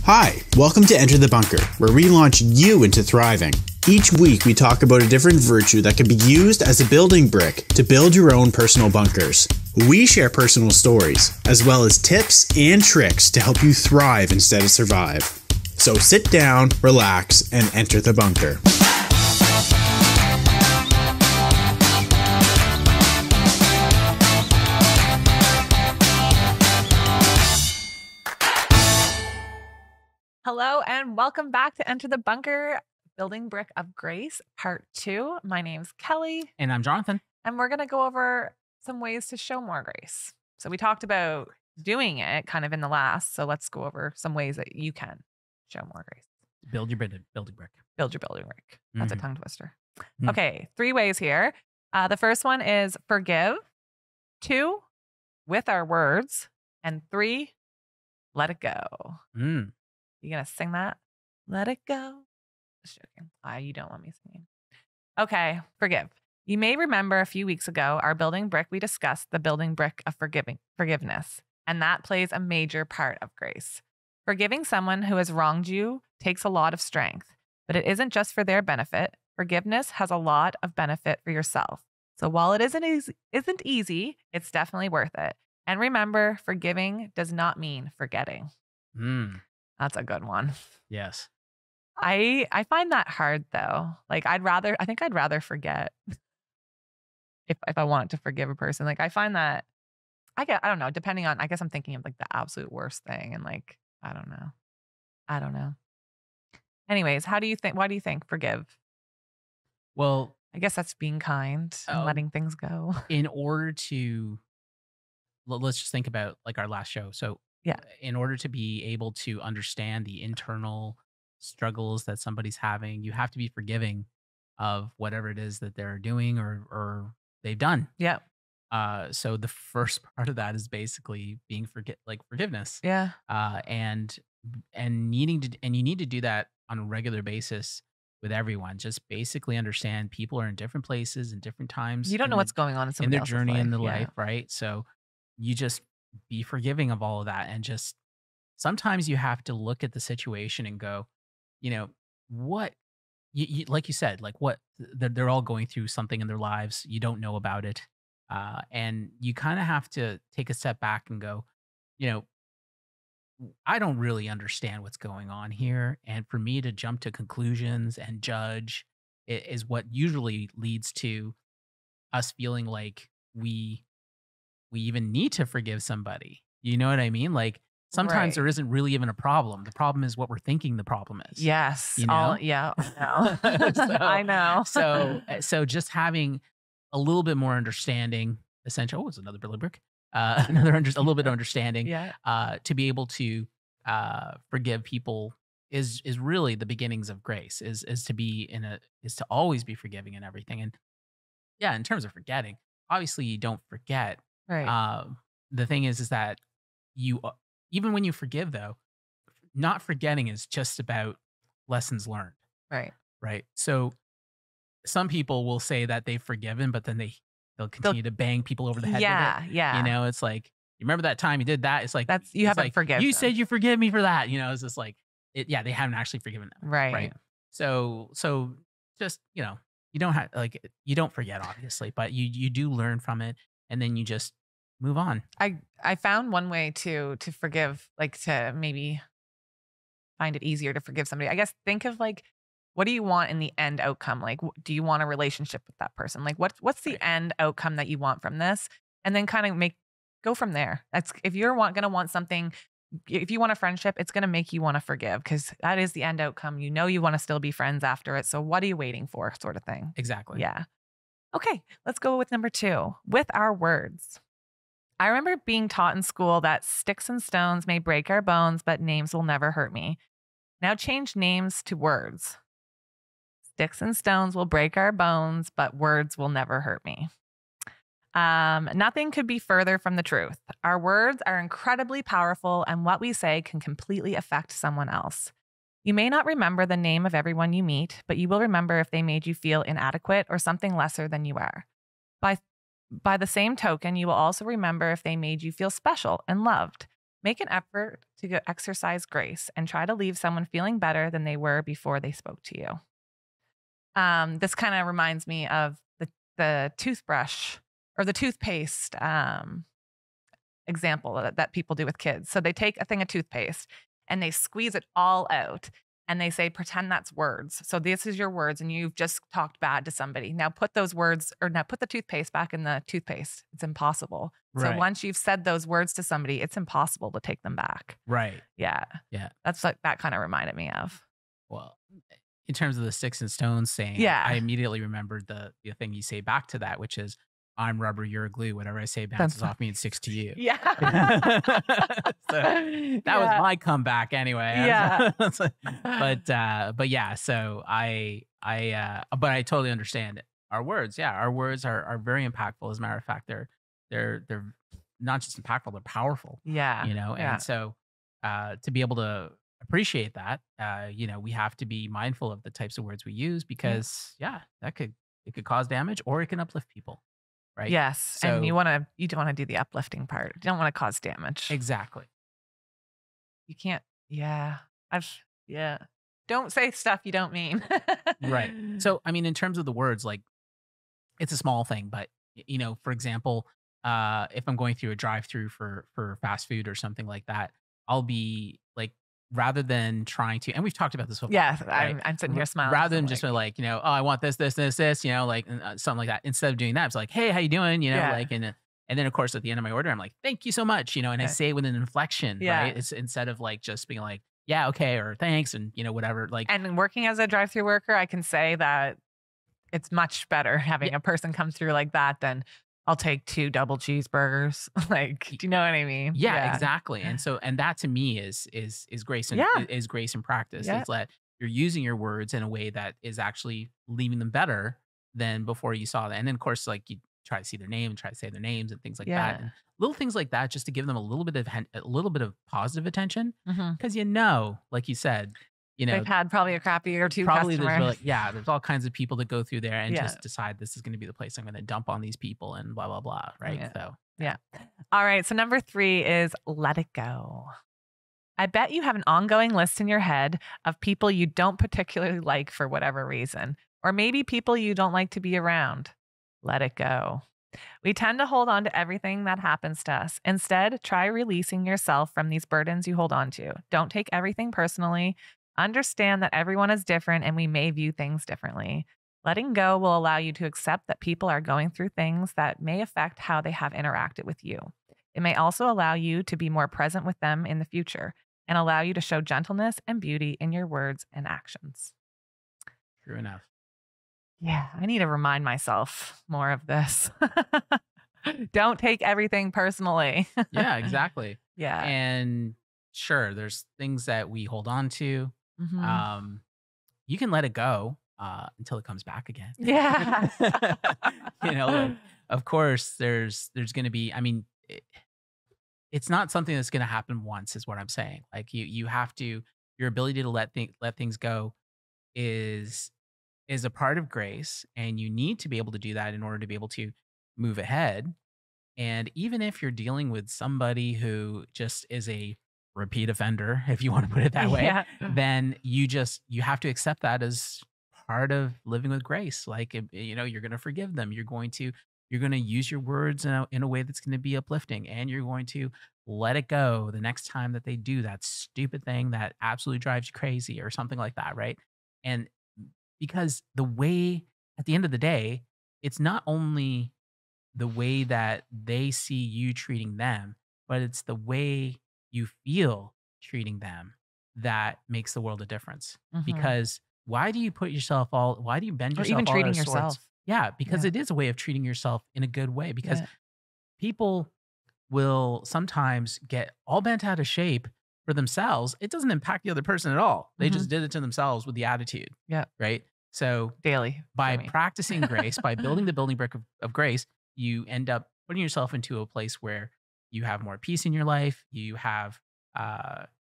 Hi, welcome to Enter the Bunker, where we launch you into thriving. Each week we talk about a different virtue that can be used as a building brick to build your own personal bunkers. We share personal stories, as well as tips and tricks to help you thrive instead of survive. So sit down, relax, and enter the bunker. Hello and welcome back to Enter the Bunker, Building Brick of Grace, Part 2. My name's Kelly. And I'm Jonathan. And we're going to go over some ways to show more grace. So we talked about doing it kind of in the last. So let's go over some ways that you can show more grace. Build your building brick. Build your building brick. That's a tongue twister. Mm. Okay, 3 ways here. The first one is forgive. 2, with our words. And 3, let it go. You gonna sing that? Let it go. Just joking. You don't want me singing. Okay, forgive. You may remember a few weeks ago, our building brick, we discussed the building brick of forgiveness, and that plays a major part of grace. Forgiving someone who has wronged you takes a lot of strength, but it isn't just for their benefit. Forgiveness has a lot of benefit for yourself. So while it isn't easy, it's definitely worth it. And remember, forgiving does not mean forgetting. That's a good one. Yes. I find that hard though. Like I think I'd rather forget if I want to forgive a person. Like I find that I don't know, depending on, I guess I'm thinking of like the absolute worst thing and like, I don't know. Anyways, why do you think forgive? Well, I guess that's being kind and letting things go. In order to, let's just think about like our last show. So yeah, in order to be able to understand the internal struggles that somebody's having, you have to be forgiving of whatever it is that they're doing or they've done. Yeah. So the first part of that is basically being forgiveness. Yeah. And you need to do that on a regular basis with everyone. Just basically understand people are in different places and different times. You don't know what's going on in their journey in their life, right? So you just be forgiving of all of that, and just sometimes you have to look at the situation and go, what you like you said, like what they're all going through something in their lives. You don't know about it. And you kind of have to take a step back and go, I don't really understand what's going on here. And for me to jump to conclusions and judge is what usually leads to us feeling like we even need to forgive somebody. You know what I mean? Like sometimes there isn't really even a problem. The problem is what we're thinking the problem is. Yes. Yeah, I know. I know. So just having a little bit more understanding, essentially. Oh, it's another building brick. A little bit of understanding. To be able to forgive people is really the beginnings of grace. Is to always be forgiving and everything. And yeah, in terms of forgetting, obviously you don't forget. Right. The thing is that you even when you forgive, though, not forgetting is just about lessons learned. Right. So some people will say that they've forgiven, but then they'll continue to bang people over the head with it. Yeah. It's like, you remember that time you did that? It's like you haven't forgiven. You said you forgive me for that. It's just like they haven't actually forgiven them. Right. So just you don't forget, obviously, but you do learn from it, and then you just move on. I found one way to forgive, like to maybe find it easier to forgive somebody. I guess think of like, what do you want in the end outcome? Like, do you want a relationship with that person? Like, what's the end outcome that you want from this? And then kind of go from there. That's if you're gonna want something. If you want a friendship, it's gonna make you want to forgive because that is the end outcome. You want to still be friends after it. So what are you waiting for? Sort of thing. Exactly. Yeah. Okay, let's go with number 2. With our words. I remember being taught in school that sticks and stones may break our bones, but names will never hurt me. Now change names to words. Sticks and stones will break our bones, but words will never hurt me. Nothing could be further from the truth. Our words are incredibly powerful, and what we say can completely affect someone else. You may not remember the name of everyone you meet, but you will remember if they made you feel inadequate or something lesser than you are. By the same token, you will also remember if they made you feel special and loved. Make an effort to exercise grace and try to leave someone feeling better than they were before they spoke to you. This kind of reminds me of the toothbrush or the toothpaste example that people do with kids. So they take a thing of toothpaste and they squeeze it all out and they say, pretend that's words. So this is your words and you've just talked bad to somebody. Now put those words, or now put the toothpaste back in the toothpaste. It's impossible. Right. So once you've said those words to somebody, it's impossible to take them back. Right. Yeah. Yeah. That's like, that kind of reminded me of. Well, in terms of the sticks and stones saying, Yeah. I immediately remembered the thing you say back to that, which is, I'm rubber, you're glue. Whatever I say bounces off me and sticks to you. Yeah. So that was my comeback anyway. Yeah. But yeah, so but I totally understand it. Our words are very impactful. As a matter of fact, they're not just impactful, they're powerful. Yeah. And so to be able to appreciate that, we have to be mindful of the types of words we use because it could cause damage or it can uplift people. Right. Yes. So, and you don't want to do the uplifting part. You don't want to cause damage. Exactly. You can't. Yeah. Don't say stuff you don't mean. Right. So, I mean, in terms of the words, like it's a small thing, but for example, if I'm going through a drive-through for fast food or something like that, I'll be like, rather than trying to, and we've talked about this before. Yeah, right? I'm sitting here smiling. Rather than just like, oh, I want this, like something like that. Instead of doing that, it's like, hey, how you doing? Like, and then of course at the end of my order, I'm like, thank you so much, and I say it with an inflection, right? It's instead of like just being like, yeah, okay, or thanks, and whatever. Like, and working as a drive-through worker, I can say that it's much better having a person come through like that than I'll take 2 double cheeseburgers. Like, do you know what I mean? Yeah, exactly. And so, and that to me is grace and is grace in practice. It's that you're using your words in a way that is actually leaving them better than before you saw that. And then of course, like you try to see their name and try to say their names and things like that. And little things like that, just to give them a little bit of positive attention. Because like you said, they've had probably a crappy or 2 customers. There's all kinds of people that go through there and just decide this is going to be the place I'm going to dump on these people and blah, blah, blah. Right. So, All right. So number 3 is let it go. I bet you have an ongoing list in your head of people you don't particularly like for whatever reason, or maybe people you don't like to be around. Let it go. We tend to hold on to everything that happens to us. Instead, try releasing yourself from these burdens you hold on to. Don't take everything personally. Understand that everyone is different and we may view things differently. Letting go will allow you to accept that people are going through things that may affect how they have interacted with you. It may also allow you to be more present with them in the future and allow you to show gentleness and beauty in your words and actions. True enough. Yeah, I need to remind myself more of this. Don't take everything personally. Yeah, exactly. Yeah. And sure, there's things that we hold on to. You can let it go until it comes back again. Yeah. Of course, there's going to be, I mean, it's not something that's going to happen once is what I'm saying. Like you have to, your ability to let things go is a part of grace, and you need to be able to do that in order to be able to move ahead. And even if you're dealing with somebody who just is a repeat offender, if you want to put it that way, then you have to accept that as part of living with grace. Like, you're going to forgive them. You're going to use your words in a way that's going to be uplifting, and you're going to let it go the next time that they do that stupid thing that absolutely drives you crazy or something like that. Right. And because at the end of the day, it's not only the way that they see you treating them, but it's the way you feel treating them that makes the world a difference. Because why do you bend yourself or even all treating sorts? yourself? Yeah, because it is a way of treating yourself in a good way, because people will sometimes get all bent out of shape for themselves. It doesn't impact the other person at all. They just did it to themselves with the attitude. Yeah. Right. So daily, by practicing grace, by building the building brick of grace, you end up putting yourself into a place where you have more peace in your life. You have,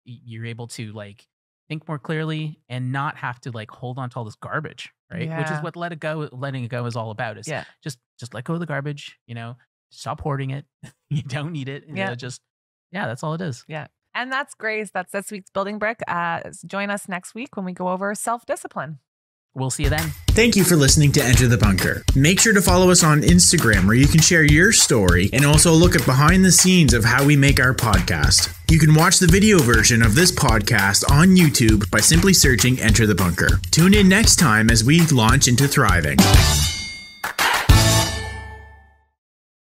you're able to like think more clearly and not have to like hold on to all this garbage, right? Which is what letting it go is all about. Is just let go of the garbage, stop hoarding it. You don't need it. Just Yeah, that's all it is. Yeah. And that's Grace. That's this week's Building Brick. Join us next week when we go over self-discipline. We'll see you then. Thank you for listening to Enter the Bunker. Make sure to follow us on Instagram where you can share your story and also look at behind the scenes of how we make our podcast. You can watch the video version of this podcast on YouTube by simply searching Enter the Bunker. Tune in next time as we launch into thriving.